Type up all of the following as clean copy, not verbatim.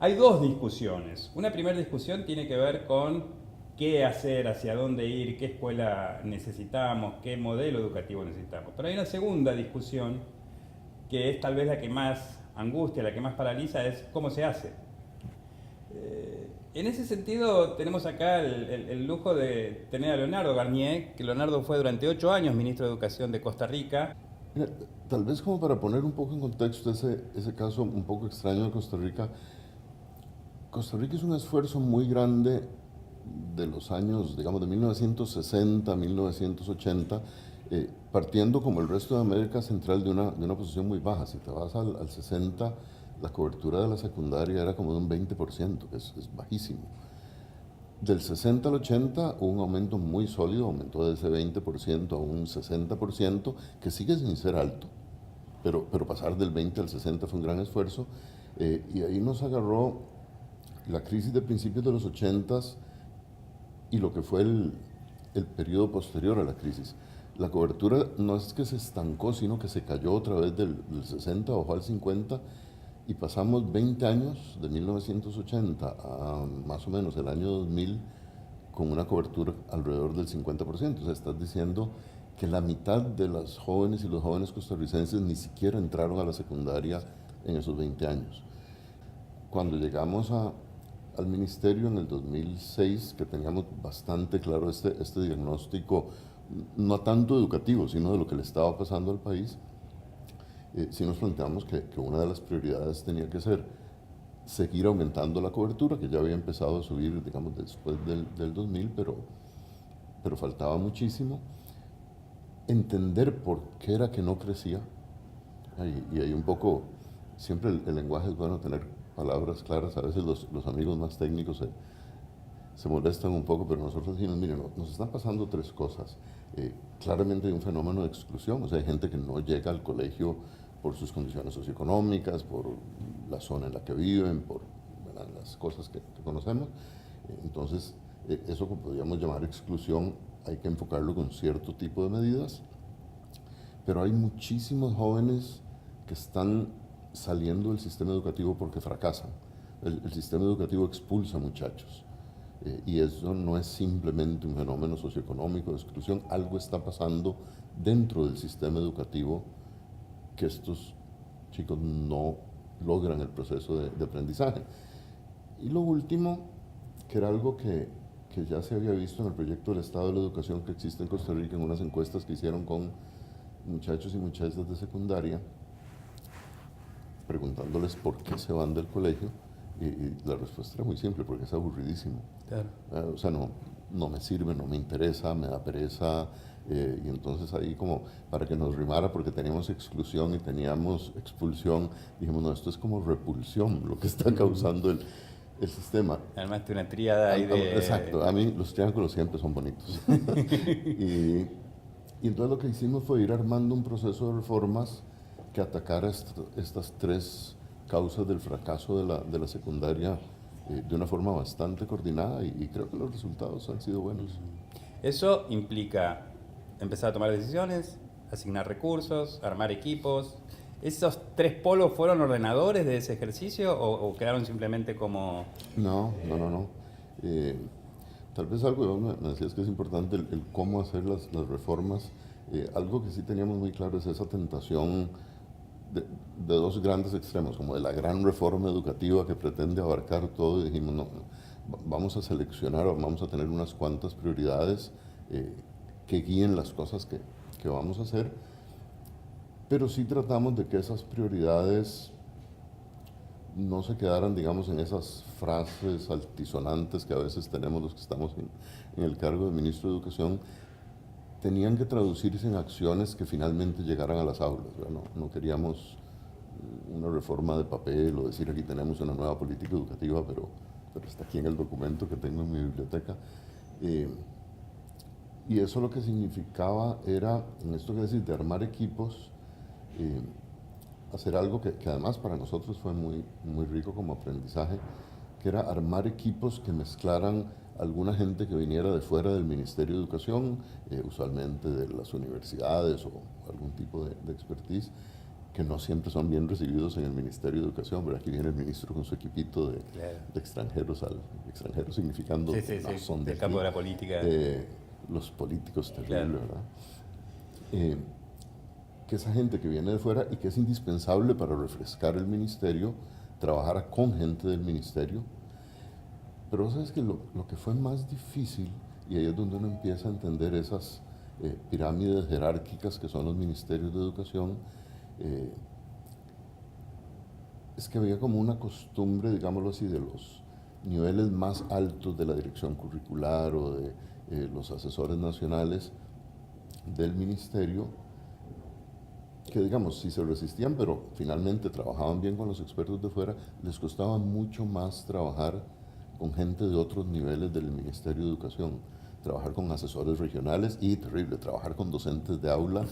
Hay dos discusiones. Una primera discusión tiene que ver con qué hacer, hacia dónde ir, qué escuela necesitamos, qué modelo educativo necesitamos. Pero hay una segunda discusión que es tal vez la que más angustia, la que más paraliza, es cómo se hace. En ese sentido, tenemos acá el lujo de tener a Leonardo Garnier, que Leonardo fue durante 8 años ministro de Educación de Costa Rica. Mira, tal vez como para poner un poco en contexto ese caso un poco extraño de Costa Rica. Costa Rica hizo un esfuerzo muy grande de los años, digamos, de 1960, 1980, partiendo como el resto de América Central de una posición muy baja. Si te vas al 60, la cobertura de la secundaria era como de un 20%, que es bajísimo. Del 60 al 80 hubo un aumento muy sólido, aumentó de ese 20% a un 60%, que sigue sin ser alto, pero pasar del 20 al 60 fue un gran esfuerzo, y ahí nos agarró la crisis de principios de los 80 y lo que fue el periodo posterior a la crisis. La cobertura no es que se estancó, sino que se cayó otra vez del 60, bajó al 50 y pasamos 20 años, de 1980 a más o menos el año 2000, con una cobertura alrededor del 50%. O sea, estás diciendo que la mitad de las jóvenes y los jóvenes costarricenses ni siquiera entraron a la secundaria en esos 20 años. Cuando llegamos al ministerio en el 2006, que teníamos bastante claro este diagnóstico, no tanto educativo, sino de lo que le estaba pasando al país, sí nos planteamos que una de las prioridades tenía que ser seguir aumentando la cobertura, que ya había empezado a subir, digamos, después del 2000, pero faltaba muchísimo. Entender por qué era que no crecía, y ahí un poco, siempre el lenguaje es bueno tener palabras claras. A veces los amigos más técnicos se molestan un poco, pero nosotros decimos, miren, nos están pasando tres cosas. Claramente hay un fenómeno de exclusión, o sea, hay gente que no llega al colegio por sus condiciones socioeconómicas, por la zona en la que viven, por, ¿verdad?, las cosas que conocemos. Entonces, eso que podríamos llamar exclusión, hay que enfocarlo con cierto tipo de medidas, pero hay muchísimos jóvenes que están saliendo del sistema educativo porque fracasan. El sistema educativo expulsa muchachos. Y eso no es simplemente un fenómeno socioeconómico de exclusión, algo está pasando dentro del sistema educativo que estos chicos no logran el proceso de aprendizaje. Y lo último, que era algo que ya se había visto en el proyecto del Estado de la Educación que existe en Costa Rica, en unas encuestas que hicieron con muchachos y muchachas de secundaria, preguntándoles por qué se van del colegio, y la respuesta era muy simple, porque es aburridísimo. Claro. O sea, no me sirve, no me interesa, me da pereza, y entonces ahí como para que nos rimara, porque teníamos exclusión y teníamos expulsión, dijimos, no, esto es como repulsión, lo que está causando el sistema. Además de una tríada ahí Exacto, de... a mí los triángulos siempre son bonitos. y, y entonces lo que hicimos fue ir armando un proceso de reformas que atacara estas tres causas del fracaso de la secundaria, de una forma bastante coordinada, y creo que los resultados han sido buenos. Eso implica empezar a tomar decisiones, asignar recursos, armar equipos. ¿Esos tres polos fueron ordenadores de ese ejercicio o quedaron simplemente como... No. Eh, Tal vez algo, me decías que es importante el cómo hacer las reformas. Algo que sí teníamos muy claro es esa tentación de dos grandes extremos, como de la gran reforma educativa que pretende abarcar todo, y dijimos, no, vamos a seleccionar, vamos a tener unas cuantas prioridades, que guíen las cosas que vamos a hacer, pero sí tratamos de que esas prioridades no se quedaran, digamos, en esas frases altisonantes que a veces tenemos los que estamos en el cargo de ministro de Educación. Tenían que traducirse en acciones que finalmente llegaran a las aulas. No queríamos una reforma de papel o decir aquí tenemos una nueva política educativa, pero está aquí en el documento que tengo en mi biblioteca. Eh, y eso lo que significaba era, en esto que decís, de armar equipos, eh, hacer algo que además para nosotros fue muy rico como aprendizaje, que era armar equipos que mezclaran alguna gente que viniera de fuera del Ministerio de Educación, usualmente de las universidades o algún tipo de expertise, que no siempre son bien recibidos en el Ministerio de Educación. ¿Verdad? Aquí viene el ministro con su equipito de, Claro. de extranjeros, extranjeros significando Sí, sí, no sí, son del de campo aquí. de la política. Los políticos terribles, Claro. ¿verdad? Que esa gente que viene de fuera y que es indispensable para refrescar el ministerio, trabajar con gente del ministerio. Pero sabes que lo que fue más difícil, y ahí es donde uno empieza a entender esas pirámides jerárquicas que son los ministerios de educación, es que había como una costumbre, digámoslo así, de los niveles más altos de la dirección curricular o de los asesores nacionales del ministerio, que digamos, si se resistían, pero finalmente trabajaban bien con los expertos de fuera, les costaba mucho más trabajar con gente de otros niveles del Ministerio de Educación, trabajar con asesores regionales y, terrible, trabajar con docentes de aula.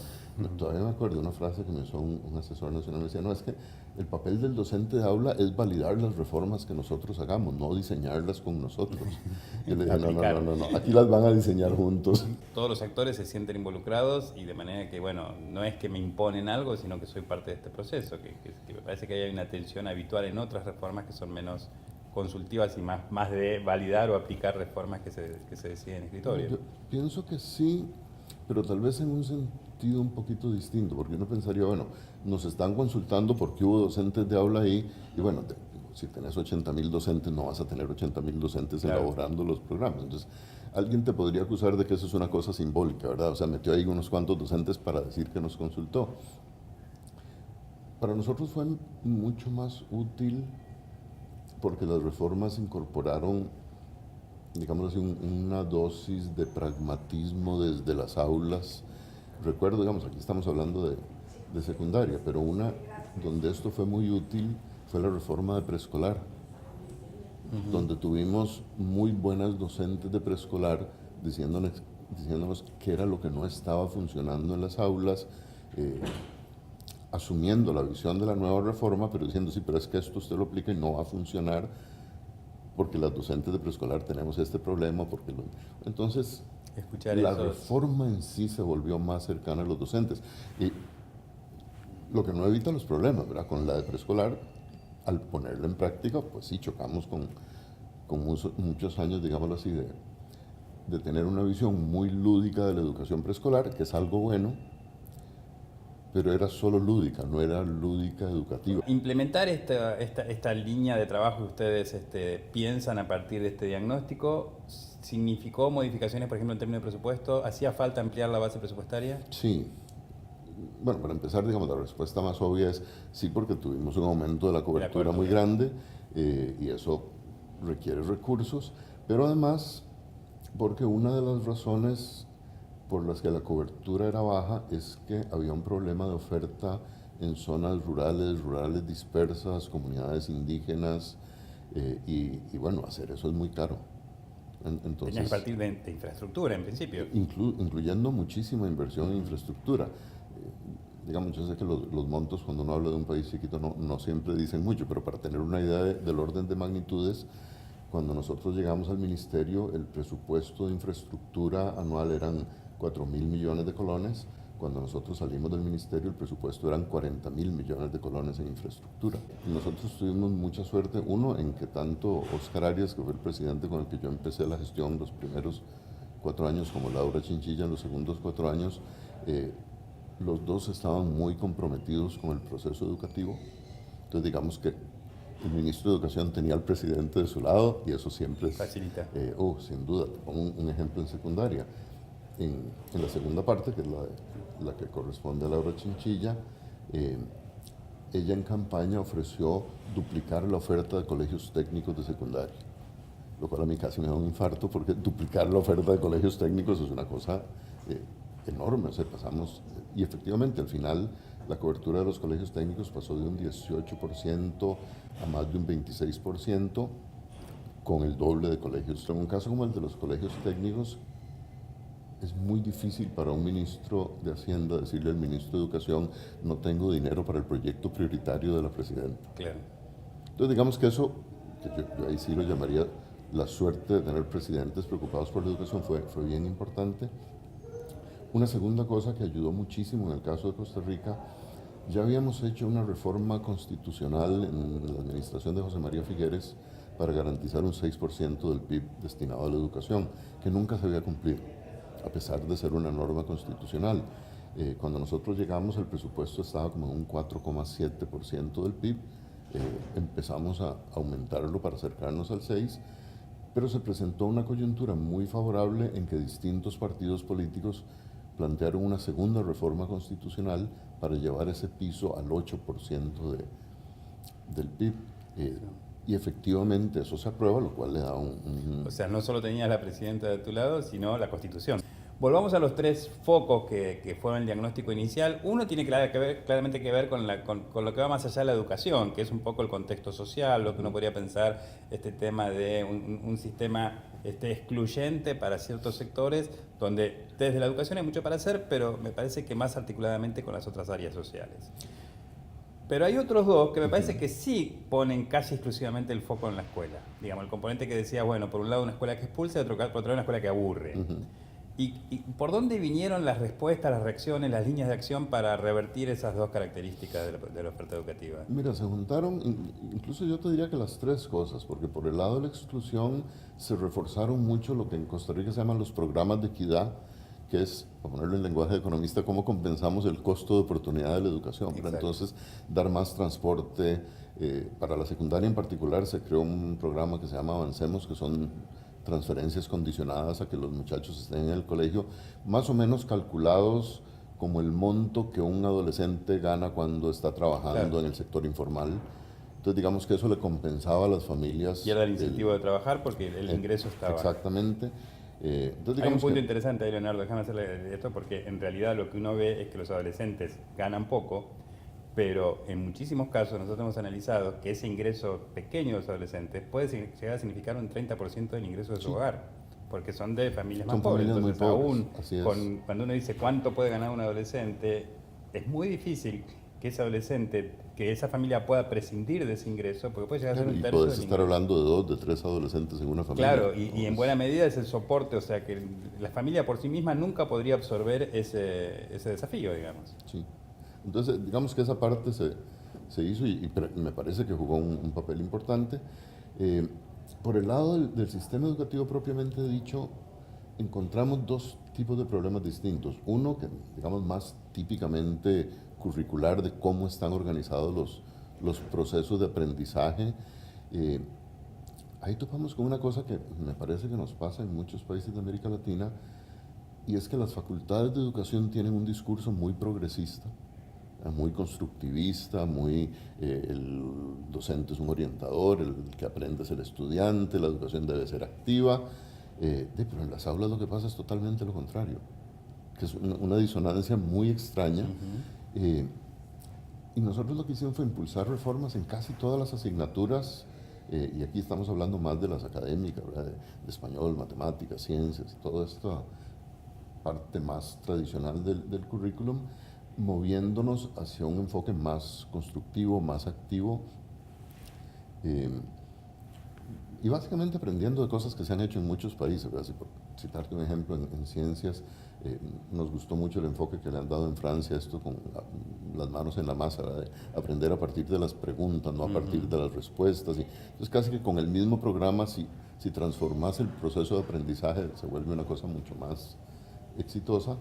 Todavía me acuerdo de una frase que me hizo un asesor nacional, me decía, no, es que el papel del docente de aula es validar las reformas que nosotros hagamos, no diseñarlas con nosotros. Yo le dije, no, aquí las van a diseñar juntos. Todos los actores se sienten involucrados y de manera que, bueno, no es que me imponen algo, sino que soy parte de este proceso, que me parece que hay una tensión habitual en otras reformas que son menos consultivas y más de validar o aplicar reformas que se deciden en escritorio. Yo pienso que sí, pero tal vez en un sentido un poquito distinto, porque uno pensaría, bueno, nos están consultando porque hubo docentes de aula ahí, y bueno, si tenés 80,000 docentes, no vas a tener 80,000 docentes Claro. elaborando los programas. Entonces, alguien te podría acusar de que eso es una cosa simbólica, ¿verdad? O sea, metió ahí unos cuantos docentes para decir que nos consultó. Para nosotros fue mucho más útil porque las reformas incorporaron, digamos así, una dosis de pragmatismo desde las aulas. Recuerdo, digamos, aquí estamos hablando de secundaria, pero una donde esto fue muy útil fue la reforma de preescolar, donde tuvimos muy buenas docentes de preescolar diciéndonos qué era lo que no estaba funcionando en las aulas, asumiendo la visión de la nueva reforma, pero diciendo, sí, pero es que esto usted lo aplica y no va a funcionar porque las docentes de preescolar tenemos este problema. Entonces, Escuchar la esos... reforma en sí se volvió más cercana a los docentes. Y lo que no evita los problemas, ¿verdad? Con la de preescolar, al ponerla en práctica, pues sí, chocamos con muchos años, digámoslo así, de tener una visión muy lúdica de la educación preescolar, que es algo bueno, pero era solo lúdica, no era lúdica educativa. Implementar esta línea de trabajo que ustedes piensan a partir de este diagnóstico, ¿significó modificaciones, por ejemplo, en términos de presupuesto? ¿Hacía falta ampliar la base presupuestaria? Sí. Bueno, para empezar, digamos, la respuesta más obvia es sí, porque tuvimos un aumento de la cobertura muy grande y eso requiere recursos, pero además porque una de las razones por las que la cobertura era baja es que había un problema de oferta en zonas rurales dispersas, comunidades indígenas, y bueno, hacer eso es muy caro. Entonces, Tenías que partir de infraestructura, en principio. Incluyendo muchísima inversión en infraestructura. Digamos, yo sé que los montos, cuando uno habla de un país chiquito, no siempre dicen mucho, pero para tener una idea del orden de magnitudes, cuando nosotros llegamos al ministerio, el presupuesto de infraestructura anual eran 4,000 millones de colones. Cuando nosotros salimos del ministerio, el presupuesto eran 40,000 millones de colones en infraestructura. Y nosotros tuvimos mucha suerte, uno, en que tanto Oscar Arias, que fue el presidente con el que yo empecé la gestión los primeros 4 años, como Laura Chinchilla en los segundos 4 años, los dos estaban muy comprometidos con el proceso educativo. Entonces, digamos que el ministro de Educación tenía al presidente de su lado y eso siempre es... Facilita. Sin duda. Te pongo un ejemplo en secundaria. En la segunda parte, que es la que corresponde a Laura Chinchilla, ella en campaña ofreció duplicar la oferta de colegios técnicos de secundaria, lo cual a mí casi me da un infarto porque duplicar la oferta de colegios técnicos es una cosa enorme. O sea, pasamos, y efectivamente al final la cobertura de los colegios técnicos pasó de un 18% a más de un 26%, con el doble de colegios. En un caso como el de los colegios técnicos, es muy difícil para un ministro de Hacienda decirle al ministro de Educación, no tengo dinero para el proyecto prioritario de la presidenta. Claro. Entonces, digamos que eso, que yo ahí sí lo llamaría la suerte de tener presidentes preocupados por la educación, fue bien importante. Una segunda cosa que ayudó muchísimo en el caso de Costa Rica Ya habíamos hecho una reforma constitucional en la administración de José María Figueres para garantizar un 6% del PIB destinado a la educación, que nunca se había cumplido, a pesar de ser una norma constitucional. Cuando nosotros llegamos, el presupuesto estaba como en un 4,7% del PIB. Empezamos a aumentarlo para acercarnos al 6%, pero se presentó una coyuntura muy favorable en que distintos partidos políticos plantearon una segunda reforma constitucional para llevar ese piso al 8% del PIB. Y efectivamente eso se aprueba, lo cual le da O sea, no solo tenías la presidenta de tu lado, sino la Constitución. Volvamos a los tres focos que fueron el diagnóstico inicial. Uno tiene claramente que ver con lo que va más allá de la educación, que es un poco el contexto social, lo que uno podría pensar, este tema de un sistema excluyente para ciertos sectores, donde desde la educación hay mucho para hacer, pero me parece que más articuladamente con las otras áreas sociales. Pero hay otros dos que me parece que sí ponen casi exclusivamente el foco en la escuela. Digamos, el componente que decía, bueno, por un lado una escuela que expulsa y por otro lado una escuela que aburre. ¿Y por dónde vinieron las respuestas, las reacciones, las líneas de acción para revertir esas dos características de la oferta educativa? Mira, se juntaron, incluso yo te diría que las tres cosas, porque por el lado de la exclusión se reforzaron mucho lo que en Costa Rica se llaman los programas de equidad, que es, para ponerlo en lenguaje de economista, cómo compensamos el costo de oportunidad de la educación. Entonces, dar más transporte. Para la secundaria en particular se creó un programa que se llama Avancemos, que son transferencias condicionadas a que los muchachos estén en el colegio, más o menos calculados como el monto que un adolescente gana cuando está trabajando en el sector informal. Entonces digamos que eso le compensaba a las familias. Y era el incentivo de trabajar porque el ingreso estaba... Exactamente. Entonces, hay un punto interesante ahí, Leonardo, déjame hacerle esto, porque en realidad lo que uno ve es que los adolescentes ganan poco, pero en muchísimos casos nosotros hemos analizado que ese ingreso pequeño de los adolescentes puede llegar a significar un 30% del ingreso de su hogar, porque son de familias más pobres. Entonces, aún cuando uno dice cuánto puede ganar un adolescente, es muy difícil que ese adolescente, que esa familia pueda prescindir de ese ingreso, porque puede llegar a ser un tercio del ingreso. Y puedes estar hablando de 2, de 3 adolescentes en una familia. Claro, y en buena medida es el soporte, o sea que la familia por sí misma nunca podría absorber ese desafío, digamos. Sí. Entonces, digamos que esa parte se hizo y me parece que jugó un papel importante. Por el lado del sistema educativo propiamente dicho, encontramos dos tipos de problemas distintos. Uno, que digamos más típicamente curricular, de cómo están organizados los procesos de aprendizaje. Ahí topamos con una cosa que me parece que nos pasa en muchos países de América Latina, y es que las facultades de educación tienen un discurso muy progresista, muy constructivista, el docente es un orientador, el que aprende es el estudiante, la educación debe ser activa, pero en las aulas lo que pasa es totalmente lo contrario, que es una disonancia muy extraña. Y nosotros lo que hicimos fue impulsar reformas en casi todas las asignaturas, y aquí estamos hablando más de las académicas, ¿verdad? De español, matemáticas, ciencias, toda esta parte más tradicional del currículum, moviéndonos hacia un enfoque más constructivo, más activo, y básicamente aprendiendo de cosas que se han hecho en muchos países, ¿verdad? Si por citarte un ejemplo, en ciencias, nos gustó mucho el enfoque que le han dado en Francia, esto con las manos en la masa, ¿verdad? De aprender a partir de las preguntas, no a partir de las respuestas. Entonces casi que con el mismo programa, si transformas el proceso de aprendizaje, se vuelve una cosa mucho más exitosa.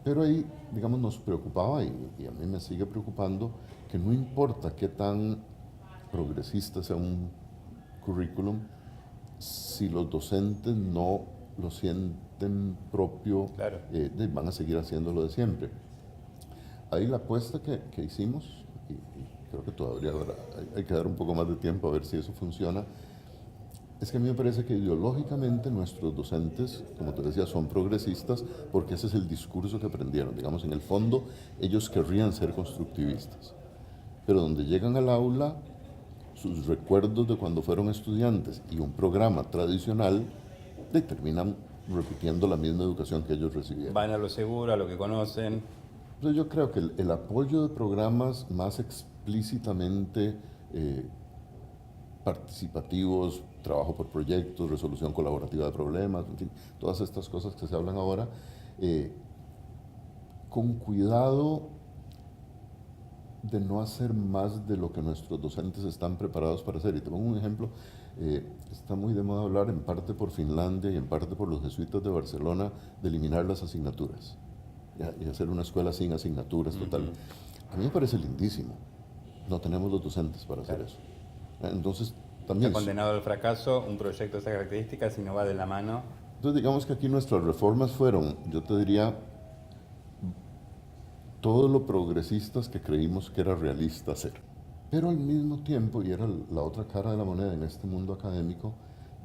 Pero ahí, digamos, nos preocupaba, y a mí me sigue preocupando, que no importa qué tan progresista sea un currículum, si los docentes no lo sienten propio, claro, van a seguir haciéndolo de siempre. Ahí la apuesta que hicimos, y creo que todavía hay que dar un poco más de tiempo a ver si eso funciona, es que a mí me parece que ideológicamente nuestros docentes, como te decía, son progresistas porque ese es el discurso que aprendieron. Digamos, en el fondo, ellos querrían ser constructivistas. Pero donde llegan al aula, sus recuerdos de cuando fueron estudiantes y un programa tradicional, terminan repitiendo la misma educación que ellos recibieron. Van a lo seguro, a lo que conocen. Entonces yo creo que el apoyo de programas más explícitamente participativos, trabajo por proyectos, resolución colaborativa de problemas, en fin, todas estas cosas que se hablan ahora, con cuidado de no hacer más de lo que nuestros docentes están preparados para hacer. Y te pongo un ejemplo, está muy de moda hablar, en parte por Finlandia y en parte por los jesuitas de Barcelona, de eliminar las asignaturas, ¿ya? Y hacer una escuela sin asignaturas total. A mí me parece lindísimo. No tenemos los docentes para hacer eso. Entonces, también... Está condenado al fracaso un proyecto de esas características si no va de la mano. Entonces, digamos que aquí nuestras reformas fueron, yo te diría, todo lo progresistas que creímos que era realista hacer. Pero al mismo tiempo, y era la otra cara de la moneda en este mundo académico,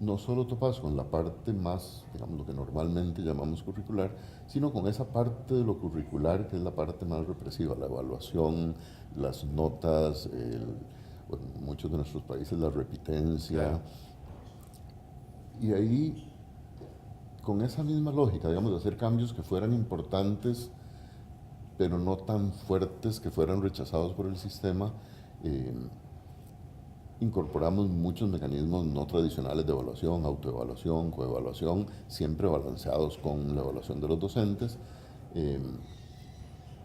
no solo topas con la parte más, digamos, lo que normalmente llamamos curricular, sino con esa parte de lo curricular que es la parte más represiva, la evaluación, las notas, bueno, en muchos de nuestros países la repitencia. Claro. Y ahí, con esa misma lógica, digamos, de hacer cambios que fueran importantes, pero no tan fuertes que fueran rechazados por el sistema, incorporamos muchos mecanismos no tradicionales de evaluación, autoevaluación, coevaluación, siempre balanceados con la evaluación de los docentes.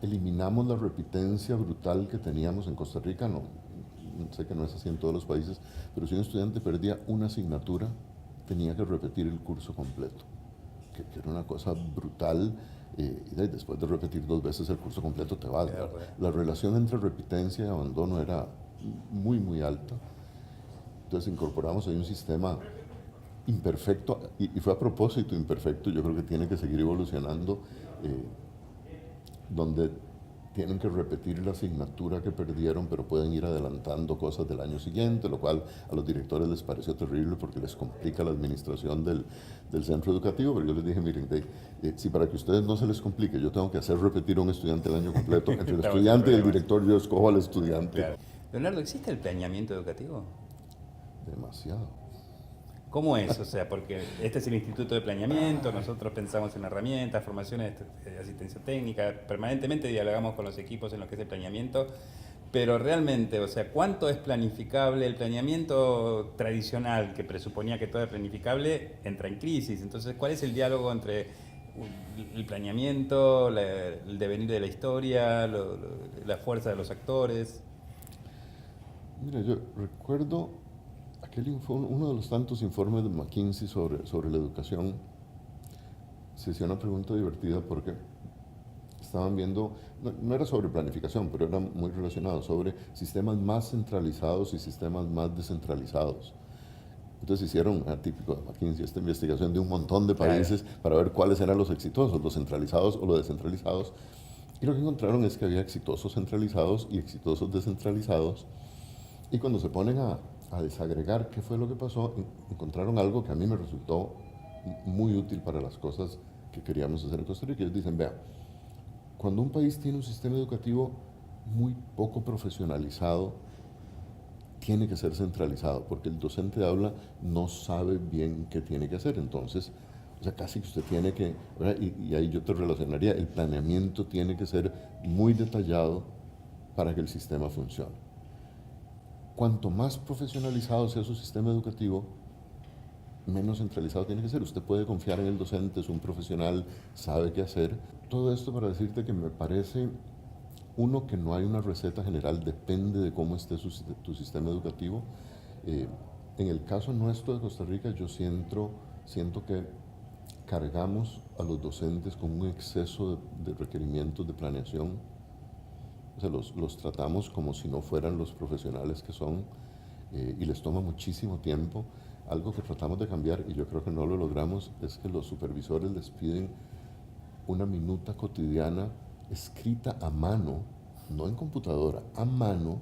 Eliminamos la repitencia brutal que teníamos en Costa Rica, no, sé que no es así en todos los países, pero si un estudiante perdía una asignatura, tenía que repetir el curso completo, que era una cosa brutal. Y después de repetir 2 veces el curso completo te vas. La relación entre repitencia y abandono era muy, muy alta. Entonces incorporamos ahí un sistema imperfecto, y fue a propósito imperfecto, yo creo que tiene que seguir evolucionando, donde tienen que repetir la asignatura que perdieron, pero pueden ir adelantando cosas del año siguiente, lo cual a los directores les pareció terrible porque les complica la administración del centro educativo, pero yo les dije, miren, si para que a ustedes no se les complique, yo tengo que hacer repetir a un estudiante el año completo, entre el estudiante y el director yo escojo al estudiante. Claro. Leonardo, ¿existe el planeamiento educativo? Demasiado. ¿Cómo es? O sea, porque este es el Instituto de Planeamiento, nosotros pensamos en herramientas, formaciones, asistencia técnica, permanentemente dialogamos con los equipos en lo que es el planeamiento, pero realmente, o sea, ¿cuánto es planificable? El planeamiento tradicional que presuponía que todo era planificable entra en crisis, entonces, ¿cuál es el diálogo entre el planeamiento, el devenir de la historia, la fuerza de los actores? Mira, yo recuerdo uno de los tantos informes de McKinsey sobre la educación. Se hacía una pregunta divertida porque estaban viendo, no era sobre planificación, pero era muy relacionado, sobre sistemas más centralizados y sistemas más descentralizados. Entonces hicieron, típico de McKinsey, esta investigación de un montón de países para ver cuáles eran los exitosos, los centralizados o los descentralizados. Y lo que encontraron es que había exitosos centralizados y exitosos descentralizados. Y cuando se ponen a desagregar qué fue lo que pasó, encontraron algo que a mí me resultó muy útil para las cosas que queríamos hacer en Costa Rica. Ellos dicen, vea, cuando un país tiene un sistema educativo muy poco profesionalizado, tiene que ser centralizado, porque el docente de aula no sabe bien qué tiene que hacer. Entonces, o sea, casi que usted tiene que, y ahí yo te relacionaría, el planeamiento tiene que ser muy detallado para que el sistema funcione. Cuanto más profesionalizado sea su sistema educativo, menos centralizado tiene que ser. Usted puede confiar en el docente, es un profesional, sabe qué hacer. Todo esto para decirte que me parece, uno, que no hay una receta general, depende de cómo esté tu sistema educativo. En el caso nuestro de Costa Rica, yo siento que cargamos a los docentes con un exceso de requerimientos de planeación. O sea, los tratamos como si no fueran los profesionales que son, y les toma muchísimo tiempo. Algo que tratamos de cambiar, y yo creo que no lo logramos, es que los supervisores les piden una minuta cotidiana escrita a mano, no en computadora, a mano,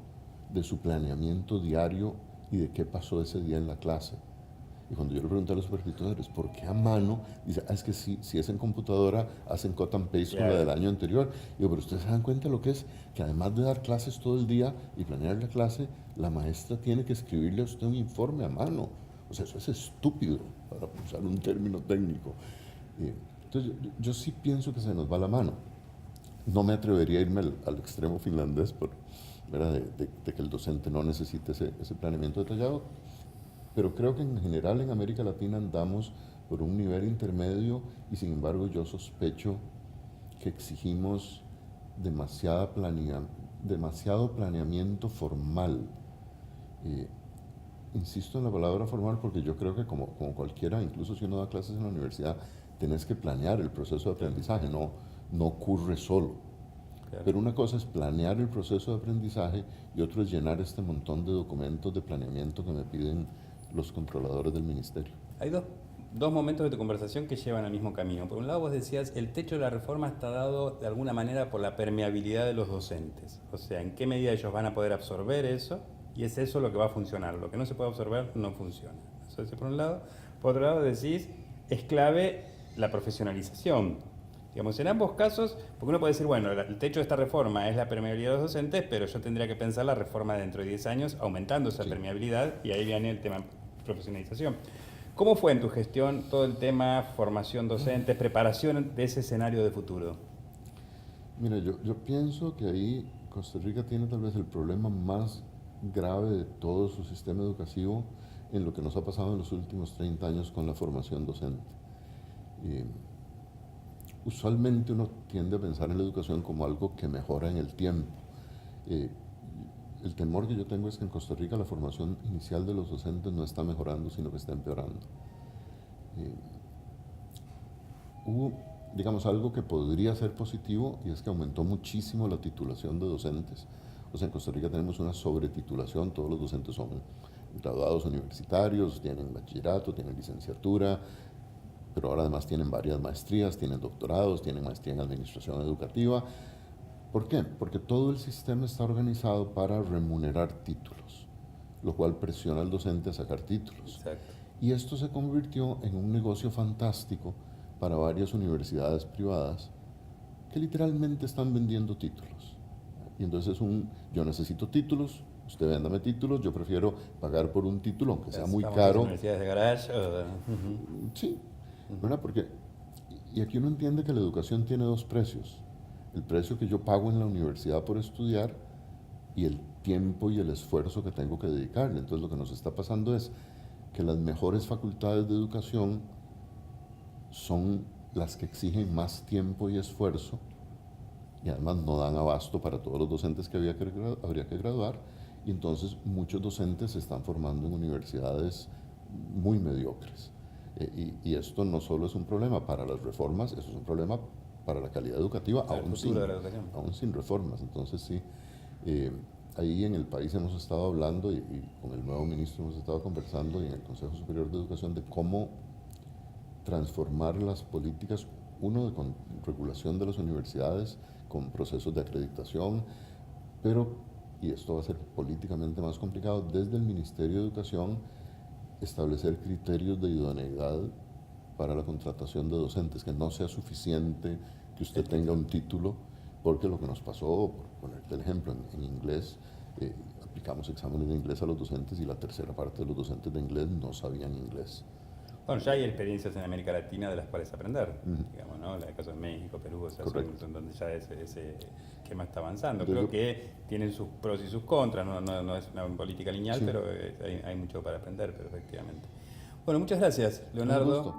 de su planeamiento diario y de qué pasó ese día en la clase. Y cuando yo le pregunté a los supervisores, ¿por qué a mano? Dice, es que si es en computadora, hacen cut and paste con la del año anterior. Digo, pero ustedes se dan cuenta de lo que es, que además de dar clases todo el día y planear la clase, la maestra tiene que escribirle a usted un informe a mano. O sea, eso es estúpido, para usar un término técnico. Entonces, yo sí pienso que se nos va la mano. No me atrevería a irme al extremo finlandés, de que el docente no necesite ese planeamiento detallado. Pero creo que en general en América Latina andamos por un nivel intermedio y sin embargo yo sospecho que exigimos demasiada demasiado planeamiento formal. Insisto en la palabra formal porque yo creo que como cualquiera, incluso si uno da clases en la universidad, tenés que planear el proceso de aprendizaje, no ocurre solo. Claro. Pero una cosa es planear el proceso de aprendizaje y otro es llenar este montón de documentos de planeamiento que me piden los controladores del ministerio. Hay dos momentos de tu conversación que llevan al mismo camino. Por un lado vos decías, el techo de la reforma está dado de alguna manera por la permeabilidad de los docentes. O sea, en qué medida ellos van a poder absorber eso, y es eso lo que va a funcionar. Lo que no se puede absorber no funciona. Eso es por un lado. Por otro lado decís, es clave la profesionalización. Digamos, en ambos casos, porque uno puede decir, bueno, el techo de esta reforma es la permeabilidad de los docentes, pero yo tendría que pensar la reforma dentro de 10 años aumentando esa permeabilidad, y ahí viene el tema profesionalización. ¿Cómo fue en tu gestión todo el tema formación docente, preparación de ese escenario de futuro? Mira, yo pienso que ahí Costa Rica tiene tal vez el problema más grave de todo su sistema educativo en lo que nos ha pasado en los últimos 30 años con la formación docente. Usualmente uno tiende a pensar en la educación como algo que mejora en el tiempo. El temor que yo tengo es que en Costa Rica la formación inicial de los docentes no está mejorando, sino que está empeorando. Hubo, digamos, algo que podría ser positivo, y es que aumentó muchísimo la titulación de docentes. O sea, en Costa Rica tenemos una sobretitulación, todos los docentes son graduados universitarios, tienen bachillerato, tienen licenciatura, pero ahora además tienen varias maestrías, tienen doctorados, tienen maestría en administración educativa. ¿Por qué? Porque todo el sistema está organizado para remunerar títulos, lo cual presiona al docente a sacar títulos. Exacto. Y esto se convirtió en un negocio fantástico para varias universidades privadas que literalmente están vendiendo títulos. Y entonces yo necesito títulos, usted véndame títulos, yo prefiero pagar por un título, aunque sea muy caro. ¿Universidades de garage? Sí, ¿verdad? Porque, y aquí uno entiende que la educación tiene dos precios. El precio que yo pago en la universidad por estudiar y el tiempo y el esfuerzo que tengo que dedicarle. Entonces lo que nos está pasando es que las mejores facultades de educación son las que exigen más tiempo y esfuerzo y además no dan abasto para todos los docentes que habría que graduar, y entonces muchos docentes se están formando en universidades muy mediocres. Y esto no solo es un problema para las reformas, eso es un problema para la calidad educativa, aún sin reformas. Entonces sí, ahí en el país hemos estado hablando y con el nuevo ministro hemos estado conversando y en el Consejo Superior de Educación de cómo transformar las políticas, uno, con regulación de las universidades, con procesos de acreditación, pero, y esto va a ser políticamente más complicado, desde el Ministerio de Educación establecer criterios de idoneidad para la contratación de docentes, que no sea suficiente que usted tenga un título, porque lo que nos pasó, por ponerte el ejemplo, en inglés, aplicamos exámenes de inglés a los docentes y la tercera parte de los docentes de inglés no sabían inglés. Bueno, ya hay experiencias en América Latina de las cuales aprender, digamos, ¿no? El caso de México, Perú, o sea, son donde ya ese esquema está avanzando. Creo que tienen sus pros y sus contras, no es una política lineal, pero hay mucho para aprender, pero efectivamente. Bueno, muchas gracias, Leonardo.